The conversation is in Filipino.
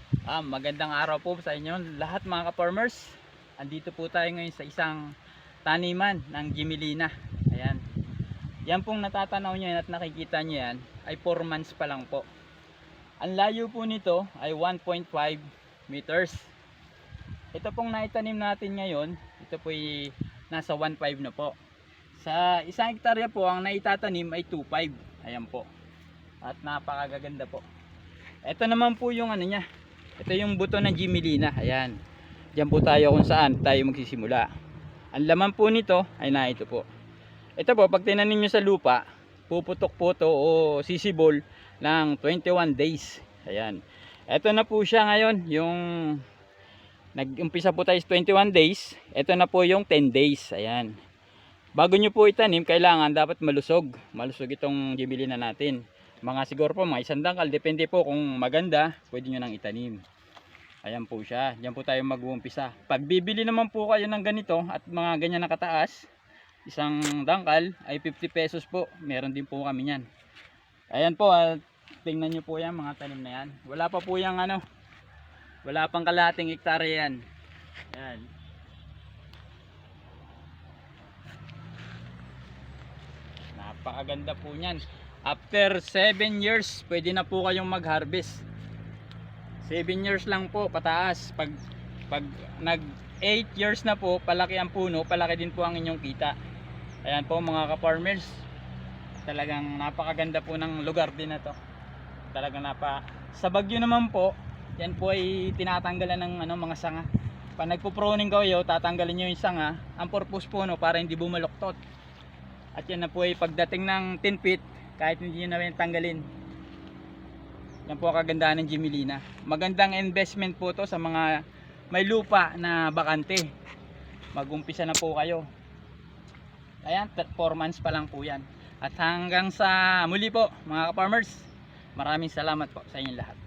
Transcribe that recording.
Magandang araw po sa inyo lahat mga ka-farmers. Andito po tayo ngayon sa isang taniman ng Gmelina. Ayan. Yan pong natatanaw nyo yan at nakikita nyo yan ay 4 months pa lang po. Ang layo po nito ay 1.5 meters. Ito pong naitanim natin ngayon, ito po ay nasa 1.5 na po. Sa isang hektarya po ang naitatanim ay 2.5. Ayan po. At napakagaganda po. Ito naman po yung ano niya. Ito yung buto ng Gmelina. Ayan. Diyan po tayo kung saan tayo magsisimula. Ang laman po nito ay na ito po. Ito po, pag tinanim nyo sa lupa, puputok po to o sisibol ng 21 days. Ayan. Ito na po siya ngayon. Yung nag-umpisa po tayo sa 21 days. Ito na po yung 10 days. Ayan. Bago nyo po itanim, kailangan dapat malusog. Malusog itong Gmelina natin. Mga siguro po mga 1 dangkal, depende po kung maganda, pwede nyo nang itanim. Ayan po siya, diyan po tayo mag-uumpisa. Pag bibili naman po kayo ng ganito at mga ganyan na kataas, 1 dangkal ay 50 pesos po. Meron din po kami yan. Ayan po, tingnan nyo po yan mga tanim na yan. Wala pa po yung ano, wala pang kalahating hektarya yan. Ayan. Napakaganda po niyan. After 7 years, pwede na po kayong mag-harvest. 7 years lang po pataas. Pag nag 8 years na po, palaki ang puno, palaki din po ang inyong kita. Ayan po mga ka-farmers. Talagang napakaganda po ng lugar din na to. Talagang sa Bagyo naman po, yan po ay tinatanggalan ng mga sanga. Pag nagpo-pruning kayo, tatanggalin niyo yung sanga. Ang purpose po para hindi bumaluktot. At yan na po ay pagdating ng 10 feet, kahit hindi nyo na rin tanggalin. Yan po ang kagandahan ng Gmelina. Magandang investment po to sa mga may lupa na bakante. Mag-umpisa na po kayo. Ayan, 4 months pa lang po yan. At hanggang sa muli po mga ka-farmers, maraming salamat po sa inyong lahat.